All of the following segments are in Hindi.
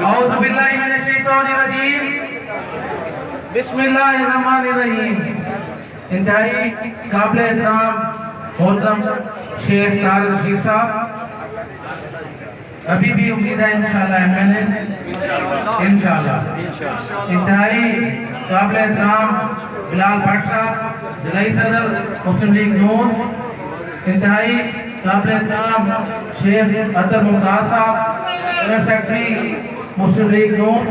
औज़ु बिल्लाहि मिनश शैतानिर रजीम, बिस्मिल्लाहिर्रहमानिर्रहीम। इंतहाई काबिल एहतराम मोहतरम शेख तारिक रशीद साहब, अभी भी उम्मीद है इंशाल्लाह एमएलए इंशाल्लाह। इंतहाई काबिल एहतराम बिलाल भट्ट साहब, जिलाई सदर मुस्लिम लीग नून। इंतहाई काबिल एहतराम शेख अतर मुमताज साहब, जनरल सेक्रेटरी मुस्लिम लीग नून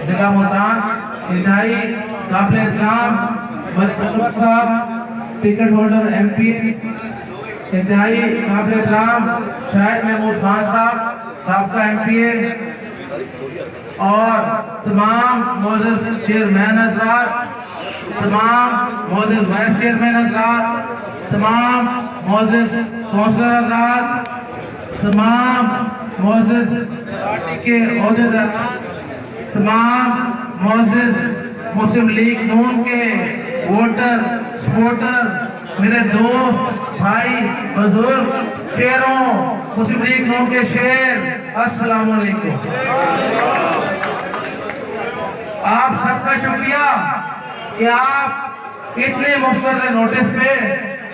जिला मुल्तान। इंतहाई काबिल एहतराम मलिक साहब, टिकट होल्डर एमपी। इंतहाई काबिल एहतराम शाहिद महमूद खान साहब, साबका एमपीए। और तमाम मौजूद चेयरमैन हज़रात, तमाम मौजूद वाइस चेयरमैन हज़रात, तमाम मौजूद काउंसलर हज़रात, तमाम मौजूद पार्टी के ओहदेदार, तमाम मौजूद मुस्लिम लीग नून के वोटर सपोर्टर, मेरे दोस्त भाई बुजुर्ग शेरों, मुस्लिम लीग नून के शेर, अस्सलाम वालेकुम। आप सबका शुक्रिया कि आप इतने मुख्तसर नोटिस पे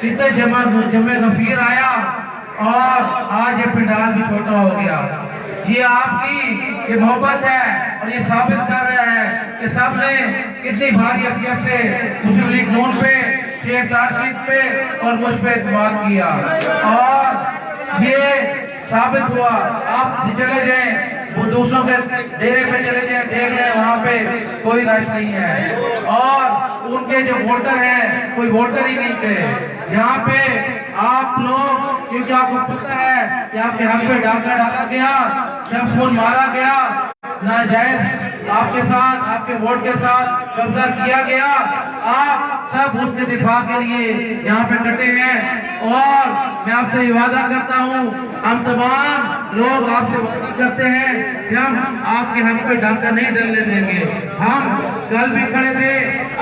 इतने जमे गफीर आया और आज ये पंडाल भी छोटा हो गया। ये आपकी ये मोहब्बत है और ये साबित कर रहा है कि सबने कितनी भारी हैसियत से मुस्लिम लीग नून पे, शेख तारिक पे और मुझ पे एतमाद किया। और ये साबित हुआ, आप चले जाएं वो दूसरों के डेरे पे चले जाएं, देख लें वहाँ पे कोई रश नहीं है। और उनके जो वोटर हैं कोई वोटर ही नहीं थे यहाँ पे। आप लोग, क्योंकि आपको पता है कि आपके हक पे डाका डाला गया, जब खून मारा गया, नाजायज आपके साथ, आपके वोट के साथ कब्जा किया गया, आप सब उसके दिफा के लिए यहाँ पे डटे हैं। और मैं आपसे वादा करता हूँ, हम तमाम लोग आपसे वादा करते हैं कि हम आपके हक पे डाका नहीं डलने देंगे। हम कल भी खड़े थे,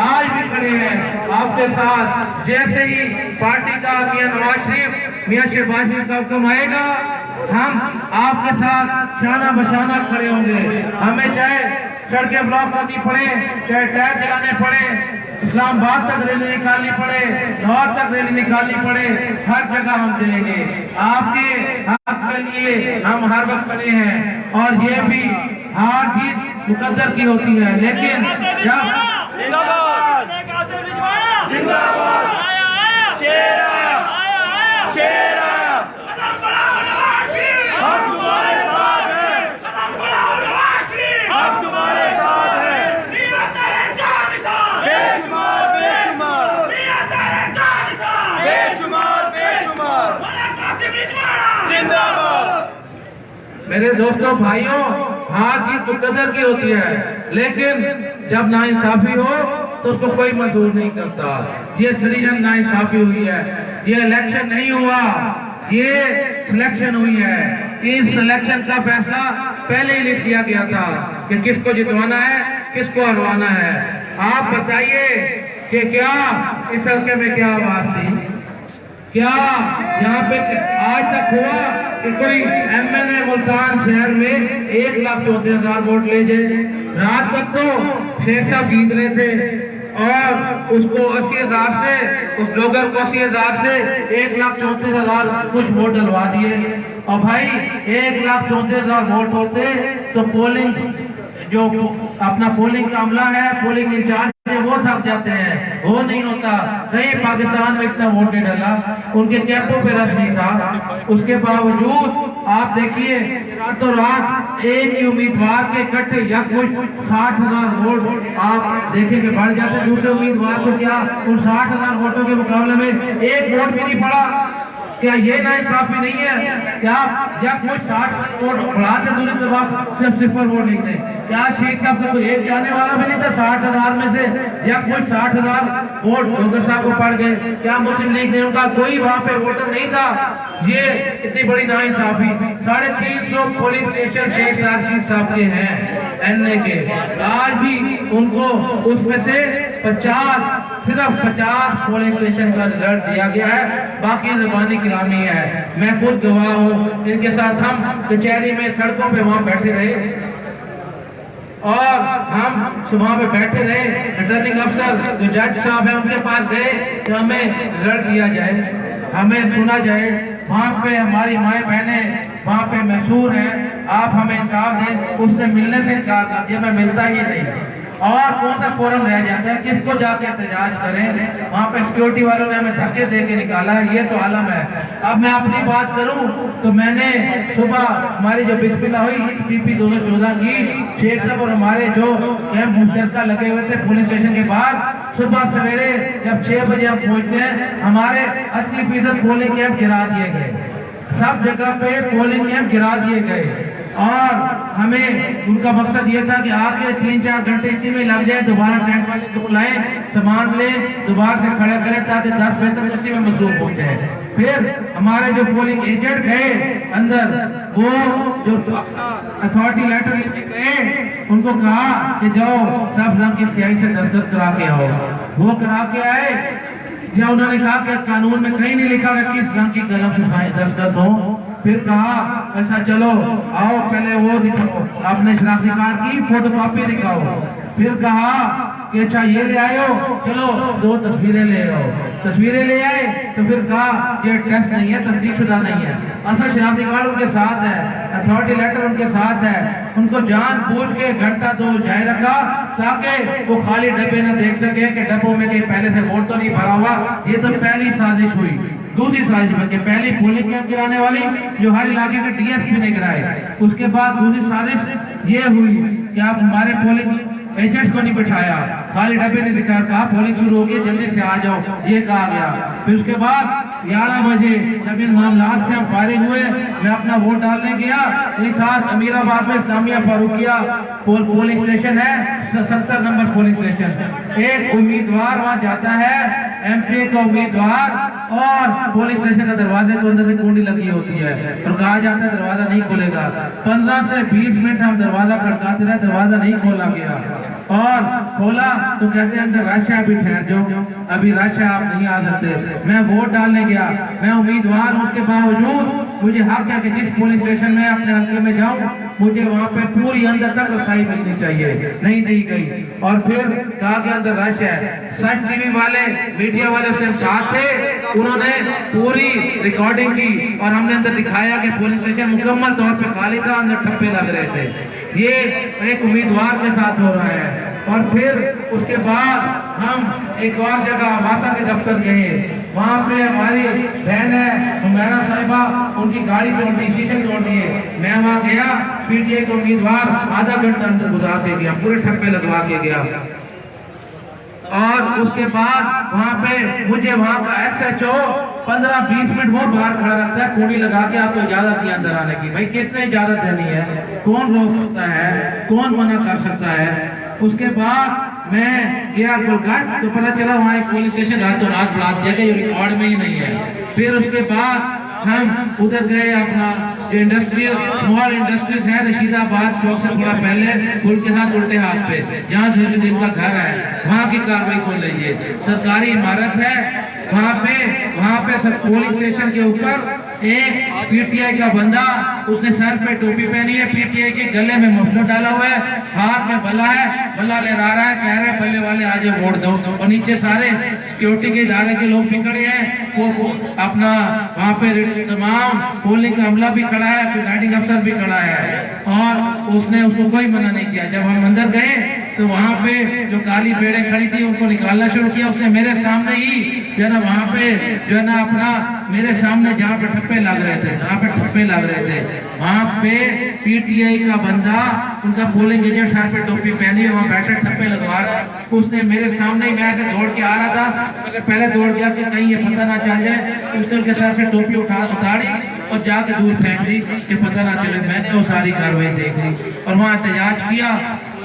आज भी खड़े हैं आपके साथ। जैसे ही पार्टी का मियां नवाज शरीफ, मियां शहबाज शरीफ का हुक्म आएगा, हम आपके साथ शाना बशाना खड़े होंगे। हमें चाहे सड़कें ब्लॉक करनी पड़े, चाहे टायर जलाने पड़े, इस्लामाबाद तक रैली निकालनी पड़े, लाहौर तक रैली निकालनी पड़े, हर जगह हम जाएंगे। आपके हक के लिए हम हर वक्त खड़े हैं। और ये भी हार जीत मुकद्दर की होती है, लेकिन जब मेरे दोस्तों भाइयों, हार जीत मुकद्दर की होती है, लेकिन जब नाइंसाफी हो तो उसको कोई मंजूर नहीं करता। ये सरीहन नाइंसाफी हुई है, ये इलेक्शन नहीं हुआ, ये सिलेक्शन हुई है। इस सिलेक्शन का फैसला पहले ही लिख दिया गया था कि किसको जितवाना है, किसको हरवाना है। आप बताइए कि क्या इस हल्के में क्या आवाज थी? क्या यहाँ पे आज तक हुआ कि कोई एमएलए मुल्तान शहर में 1,34,000 वोट ले जाए? रात तक तो शेख साहब जीत रहे थे और उसको 80,000 से, उस ब्लॉगर को 80,000 से 1,34,000 कुछ वोट डलवा दिए। और भाई 1,34,000 वोट होते तो पोलिंग जो अपना पोलिंग का अमला है, पोलिंग इंचार्ज वो थक जाते हैं, वो नहीं होता। कहीं पाकिस्तान में इतना वोट नहीं डाला, उनके कैंपों पे रश नहीं था। उसके बावजूद आप देखिए रातों रात एक ही उम्मीदवार के इकट्ठे या कुछ 60,000 वोट आप देखेंगे बढ़ जाते। दूसरे उम्मीदवार को क्या उन 60,000 वोटों के मुकाबले में एक वोट भी नहीं पड़ा? क्या ये नाइंसाफी नहीं है? क्या या कुछ 60 वोट बढ़ाते दूसरी तरफ सिर्फ 0 वोट नहीं थे? क्या शेख साहब का कोई एक जाने वाला भी नहीं था 60,000 में से? या कुछ 60,000 वोट जोगर साहब को पड़ गए? क्या मुस्लिम लीग ने उनका कोई वहां पे वोटर नहीं था? ये इतनी बड़ी नाइंसाफी। 350 पुलिस स्टेशन शेख तारिक साहब के हैं, एनए के। आज भी उनको उसमें से 50 सिर्फ 50 पोलिंग स्टेशन का रिजल्ट दिया गया है, बाकी ज़बानी कलामी है। मैं खुद गवाह हूँ, इनके साथ हम कचहरी में सड़कों पे वहाँ बैठे रहे और हम सुबह पे बैठे रहे। रिटर्निंग अफसर जो जज साहब है उनके पास गए कि हमें रिजल्ट दिया जाए, हमें सुना जाए। वहाँ पे हमारी माएँ बहनें वहाँ पे मशहूर हैं, आप हमें इंसाफ दें। उसने मिलने से इनकार कर दिया, मैं मिलता ही नहीं। और कौन सा फोरम रह जाता है, किसको जाके एहतजाज करें। वहाँ पे सिक्योरिटी वालों ने हमें धक्के दे के निकाला है, ये तो आलम है। अब मैं अपनी बात करूं तो मैंने सुबह हमारी जो बिस्मिल्लाह हुई इस PP 214 की शेख साहब और हमारे जो कैंप मुश्तरका लगे हुए थे पुलिस स्टेशन के बाहर, सुबह सवेरे जब 6 बजे हम पहुंचते हैं, हमारे 80% पोलिंग कैंप गिरा दिए गए। सब जगह पे पोलिंग कैंप गिरा दिए गए और हमें उनका मकसद ये था कि आके 3-4 घंटे इसी में लग जाए, दोबारा टेंट वाले को बुलाएं, सामान ले, दोबारा से खड़ा करें ताकि 10 बजे तक उसी में मसरूफ हो जाए। फिर हमारे जो पोलिंग एजेंट गए अंदर, वो जो अथॉरिटी लेटर लेके गए, उनको कहा कि जाओ सब रंग की स्याही से दस्तखत करा के आओ। वो करा के आए, या उन्होंने कहा कि कानून में कहीं नहीं लिखा है किस रंग की कलम से दस्तखत हो। फिर कहा अच्छा चलो आओ पहले वो दिखाओ, अपने शनाख्ती कार्ड की फोटोकॉपी दिखाओ। फिर कहा कि अच्छा ये ले आयो, चलो 2 तस्वीरें ले आओ। तस्वीरें ले आए तो फिर कहा ये टेस्ट नहीं है, तस्दीक शुदा नहीं है। असल शनाख्ती कार्ड उनके साथ है, अथॉरिटी लेटर उनके साथ है। उनको जानबूझ के घंटा 2 जाए रखा ताकि वो खाली डब्बे न देख सके कि डब्बों में कहीं पहले से वोट तो नहीं भरा हुआ। ये तो पहली साजिश हुई। दूसरी साजिश बल्कि पहली पोलिंग कैंप गिराने वाली जो हर इलाके के DSP ने गिराए, उसके बाद दूसरी साजिश ये हुई कि आप हमारे पोलिंग एजेंट्स को नहीं बिठाया, खाली डब्बे ने दिखा, कहा पोलिंग शुरू हो गई जल्दी से आ जाओ, ये कहा गया। फिर उसके बाद 11 बजे जब इन मामलात से हम फारिग हुए, मैं अपना वोट डालने गया। इस साथ अमीराबाद में इस्लामिया फारूकिया पोलिंग स्टेशन है, 70 नंबर पोलिंग स्टेशन। एक उम्मीदवार वहाँ जाता है, MP का उम्मीदवार, और पुलिस स्टेशन का दरवाजे के अंदर से कुंडी लगी होती है और कहा जाता है दरवाजा नहीं खुलेगा। 15 से 20 मिनट हम दरवाजा खड़काते रहे, दरवाजा नहीं खोला गया। और खोला तो कहते हैं अंदर रश है, अभी ठहर जाओ, अभी रश है, आप नहीं आ सकते। मैं वोट डालने गया, मैं उम्मीदवार हूं, उसके बावजूद मुझे हक है कि जिस पुलिस स्टेशन में अपने हल्के में जाऊं, मुझे वहां पे पूरी अंदर तक रसाई मिलनी चाहिए, नहीं दी गई। और फिर कहा कि अंदर रश है। सच TV वाले, मीडिया वाले उसके साथ थे, उन्होंने पूरी रिकॉर्डिंग की और हमने अंदर दिखाया कि पुलिस स्टेशन मुकम्मल तौर पे खाली था, अंदर ठप्पे लग रहे थे। ये एक उम्मीदवार के साथ हो रहा है। और फिर उसके बाद हम एक और जगह आवासा के दफ्तर गए, वहाँ पे हमारी बहन है हुमैरा साहिबा, उनकी गाड़ी तोड़ दी, शीशे तोड़ दिए। मैं वहाँ गया, PTI का उम्मीदवार आधा घंटा अंदर गुजार के गया, पूरे ठप्पे लगवा के गया। और उसके बाद वहाँ पे मुझे वहाँ का SHO 15-20 मिनट वो बाहर खड़ा रखता है, कुंडी लगा के आपको इजाजत नहीं अंदर आने की। भाई किसने इजाजत देनी है, कौन रोक सकता है, कौन मना कर सकता है। उसके बाद मैं गया गुलगढ़, तो पता चला वहाँ एक पुलिस स्टेशन रातों रात बढ़ा दिया गया, रिकॉर्ड में ही नहीं है। फिर उसके बाद हम उधर गए, अपना जो इंडस्ट्रियल स्मॉल इंडस्ट्रीज है रशीदाबाद चौक से थोड़ा पहले, पुल के साथ उल्टे हाथ पे, जहाँ जुजुद्दीन का घर है, वहाँ की कार्रवाई सुन लीजिए। सरकारी इमारत है, वहाँ पे पुलिस स्टेशन के ऊपर एक PTI का बंदा, उसने सर पे टोपी पहनी है, PTI के गले में मफलर डाला हुआ है, हाथ में बल्ला है, बल्ला लहरा रहा है, कह रहा है बल्ले वाले आज वोट दो। और नीचे सारे सिक्योरिटी के इदारे के लोग भी खड़े हैं, वो अपना वहाँ पे तमाम पोलिंग का अमला भी खड़ा है, प्रिजाइडिंग अफसर भी खड़ा है, और उसने उसको कोई मना नहीं किया। जब हम अंदर गए तो वहाँ पे जो काली बेड़े खड़ी थी उनको निकालना शुरू किया। उसने मेरे सामने ही जो है ना, वहाँ पे जो है ना अपना मेरे सामने जहाँ पे ठप्पे लग रहे थे, वहाँ पे PTI का बंदा, उनका पोलिंग एजेंट सर पे टोपी पहनी, वहाँ बैठे ठप्पे लगवा रहा है। उसने मेरे सामने ही, मैं ऐसे दौड़ के आ रहा था, पहले दौड़ गया कि कहीं ये पता ना चल जाए, उसने उनके सर से टोपी उतारी और जाके दूर फेंक दी कि पता ना चले। मैंने वो सारी कार्रवाई देख ली और वहाँ एहतजाज किया,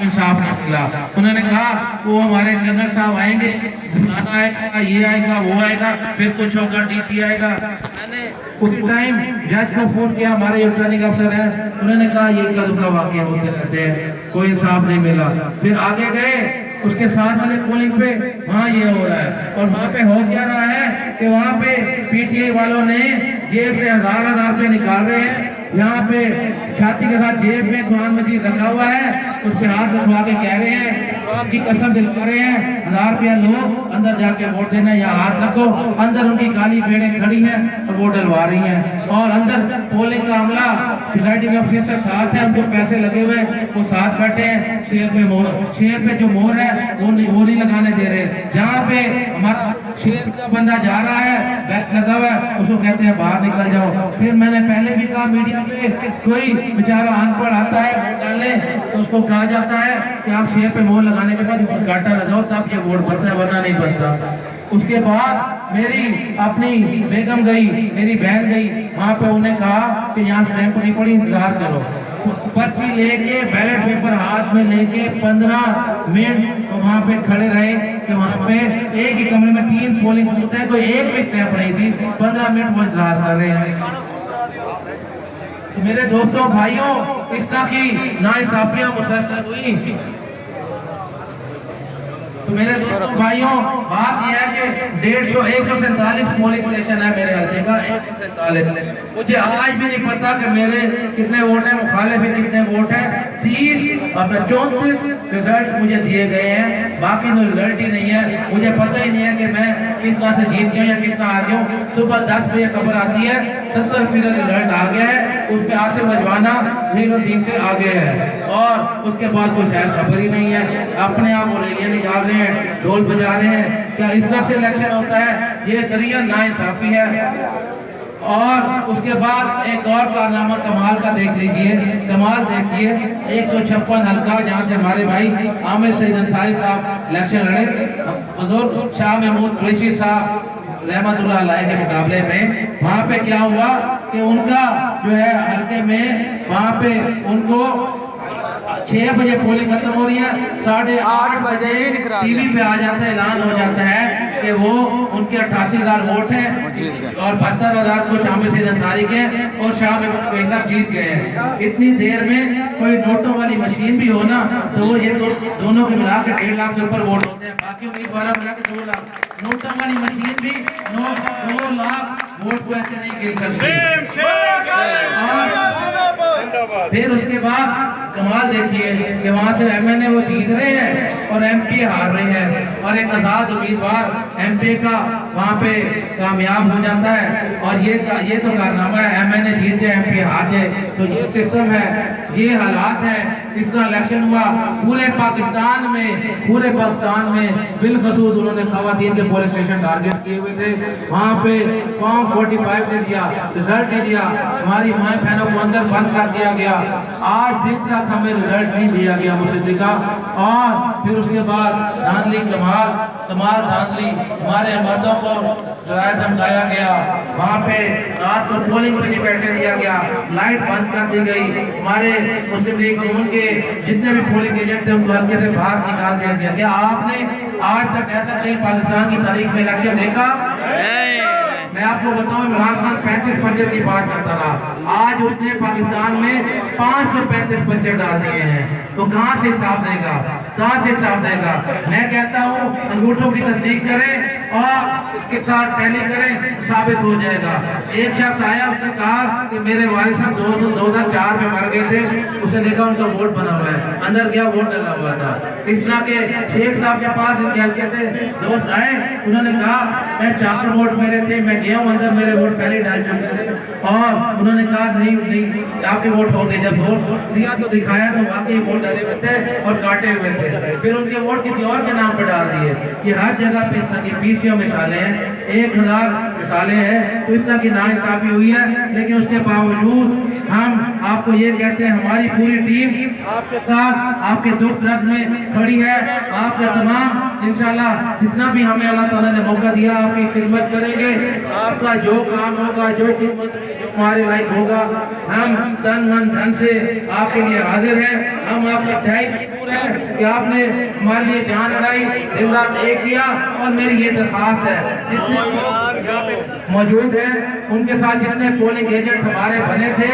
इंसाफ नहीं मिला। उन्होंने कहा वो हमारे कर्नल साहब आएंगे, फलाना आएगा, ये आएगा, वो आएगा, फिर कुछ होगा, DC आएगा। मैंने उस टाइम जज को फोन किया, हमारे रिटर्निंग अफसर हैं, उन्होंने कहा ये कदम का वाकया होते रहते हैं, कोई इंसाफ नहीं मिला। फिर आगे गए उसके साथ वाले पोलिंग पे वहाँ ये हो रहा है। और वहाँ पे हो क्या रहा है कि वहाँ पे पीटीआई वालों ने जेब से हजार रुपए निकाल रहे हैं, यहाँ पे छाती के साथ जेब में कुरान मजीद रखा हुआ है, उस पे हाथ रखवा के कह रहे हैं, आपकी कसम दिलवा रहे हैं 1000 रुपया लो, अंदर जाके वोट देना या हाथ रखो। अंदर उनकी काली भेड़ें खड़ी हैं और वोट डलवा रही हैं, और अंदर पोलिंग का अमला प्रिजाइडिंग ऑफिसर साथ है, उनको पैसे लगे हुए वो साथ बैठे हैं। शेर पे जो मोहर है वो नहीं लगाने दे रहे। जहाँ पे हमारा शेर का बंदा जा रहा है, बैग लगा हुआ है, उसको कहते हैं बाहर निकल जाओ। फिर मैंने पहले भी कहा मीडिया पे, कोई बेचारा अनपढ़ आता है वोट डालने तो उसको कहा जाता है कि आप शेर पे मोहर लगाने के बाद कांटा लगाओ तब ये वोट बनता है, वरना नहीं बनता। उसके बाद मेरी अपनी बेगम गई, मेरी बहन गई, वहाँ पे उन्हें कहा कि यहाँ स्टैंप नहीं पड़ी, इंतजार करो। पर्ची लेके बैलेट पेपर हाथ में लेके 15 मिनट वहाँ पे खड़े रहे कि वहाँ पे एक ही कमरे में 3 पोलिंग बूथ है, कोई एक भी स्टैंप नहीं थी। 15 मिनट वो इंतजार कर रहे हैं। तो मेरे दोस्तों भाइयों, इस तरह की नाइंसाफियां मुसलसल हुई। तो मेरे दोस्तों भाइयों, बात यह है कि 147 पोलिंग स्टेशन है मेरे हल्के का, 147। मुझे आज भी नहीं पता कि मेरे कितने वोट हैं, मुखालिफ में कितने वोट हैं। 34 रिजल्ट मुझे दिए गए हैं, बाकी तो रिजल्ट ही नहीं है। मुझे पता ही नहीं है कि मैं किस तरह से जीत गया या किस तरह हार गया हूँ। सुबह 10 बजे खबर आती है 70% रिजल्ट आ गया है, उस पर आसिफ रजवाना 0-3 से आगे है, और उसके बाद कोई खैर खबर ही नहीं है। अपने आप वो रैलियां निकाल रहे हैं, ढोल बजा रहे हैं। क्या इस तरह से इलेक्शन होता है? ये सरिया नाइंसाफी है। और उसके बाद एक और कारनामा कमाल का देख लीजिए, कमाल देखिए। 156 हल्का जहाँ से हमारे भाई आमिर सईद अंसारी साहब इलेक्शन लड़े, बुजुर्ग शाह महमूद कुरैशी साहब रहमतुल्लाह अलैह के मुकाबले में, वहाँ पे क्या हुआ कि उनका जो है हल्के में वहाँ पे उनको 6 बजे पोलिंग खत्म हो रही है, 8:30 बजे टीवी पे आ जाता है, ऐलान हो जाता है कि वो उनके 88,000 वोट हैं और 72,000 कुछ आमिर सईद अंसारी के, और शाह महमूद साहब जीत गए हैं। इतनी देर में कोई नोटों वाली मशीन भी हो ना, तो वो ये दोनों के मिला के 1.5 लाख से ऊपर वोट होते हैं, बाकी उम्मीदवारों मिला के 2 लाख। नोटों वाली मशीन भी 2 लाख वोट को ऐसे नहीं गिर सकती। फिर उसके बाद कमाल देखिए कि वहां से एमएनए वो जीत रहे हैं और एमपी हार रहे हैं, और एक आजाद उम्मीदवार एमपी का वहां पे कामयाब हो जाता है। और ये तो कारनामा है, एमएनए जीत जाए एमपी हार जाए, तो ये सिस्टम है, ये हालात है। इस तरह इलेक्शन हुआ पूरे पाकिस्तान में बिलखसूस उन्होंने खवातीन के पुलिस स्टेशन टारगेट किए हुए थे। वहाँ पे फॉर्म 45 ने दिया, रिजल्ट नहीं दिया, हमारी माए बहनों को अंदर बंद कर दिया गया। आज दिन तक हमें रिजल्ट नहीं दिया गया मुसद्दिका। और फिर उसके बाद धांधली कमाल धांधली, हमारे मर्दों को डराया धमकाया गया, वहाँ पे रात को पोलिंग पे नहीं बैठने दिया गया, लाइट बंद कर दी गई। हमारे मुस्लिम लीग नून के जितने भी पोलिंग एजेंट थे उनको हल्के से बाहर निकाल दिया गया। क्या आपने आज तक ऐसा कहीं पाकिस्तान की तारीख में इलेक्शन देखा? मैं आपको बताऊं, इमरान खान 35 पंचर की बात करता रहा, आज उसने पाकिस्तान में 535 पंचर डाल दिए हैं। तो कहां से हिसाब देगा, कहां से हिसाब देगा? मैं कहता हूं अंगूठों की तस्दीक करें और इसके साथ टैली करें, साबित हो जाएगा। एक शख्स आया, उसने कहा कि मेरे वालिद साहब 2004 में मर गए थे, उसने देखा उनका वोट बना हुआ है, अंदर गया वोट डला हुआ था। इस तरह के शेख साहब के पास इनके हल्के से दोस्त आए, उन्होंने कहा मैं 4 वोट मेरे थे, मैं गया हूँ अंदर, मेरे वोट पहले डाल चुके थे। और उन्होंने कहा नहीं आपके वोट हो गए। जब वोट दिया तो दिखाया तो वाकई वोट डले हुए थे और काटे हुए थे, फिर उनके वोट किसी और के नाम पर डाल दिए। ये हर जगह पे इस तरह की 20 मिसालें हैं, 1000 मिसालें हैं। तो इस तरह की नाइंसाफी हुई है, लेकिन उसके बावजूद हम आपको ये कहते हैं हमारी पूरी टीम आपके साथ आपके दुख दर्द में खड़ी है। आपका तमाम इंशाल्लाह जितना भी हमें अल्लाह ताला ने मौका दिया आपकी खिदमत करेंगे। आपका जो काम होगा, जो खिदमत जो हमारे लायक होगा, हम तन मन धन से आपके लिए हाजिर हैं। हम आपका तहे मजबूर है कि आपने हमारे लिए जान लड़ाई, दिन रात एक किया। और मेरी ये दरख्वास्त है, जितने लोग यहाँ पे मौजूद हैं उनके साथ जितने पोलिंग एजेंट हमारे बने थे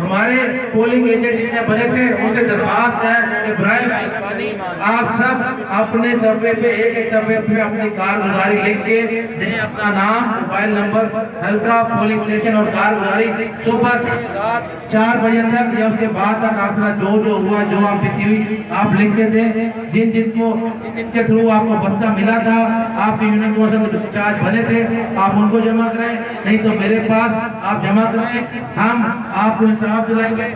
हमारे पोलिंग एजेंट जितने बने थे उनसे दरखास्त है कि बराए मेहरबानी आप सब अपने सफ़े पे एक सफ़े पे अपनी कारगुजारी लिख के दें, अपना नाम, मोबाइल नंबर, हल्का, पोलिंग स्टेशन और कारगुजारी। सुबह से रात 4 बजे तक या उसके बाद तक आपका जो हुआ, जो आप बीती हुई आप लिख के दें। जिनके थ्रू आपको बस्ता मिला था, आपके यूनियन कौंसिल के चार्ज बने थे, आप उनको जमा कराएं, नहीं तो मेरे पास आप जमा कराएं। हम आपको इंसाफ दिलाएंगे,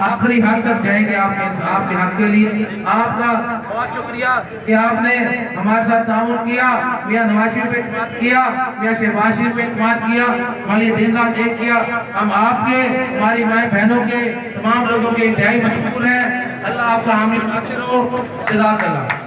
आखिरी हद तक जाएंगे आपके इंसाफ के हक के लिए। आपका बहुत शुक्रिया कि आपने हमारे साथ ताउन किया, मियां नवाज शरीफ पे इत्मीनान किया, मियां शहबाज शरीफ पे इत्मीनान किया, हमारे लिए दिन रात एक किया। हम आपके, हमारी माए बहनों के, तमाम लोगों के इंतहाई मशहूर है। अल्लाह आपका हामी नासिर हो। जज़ाकल्लाह।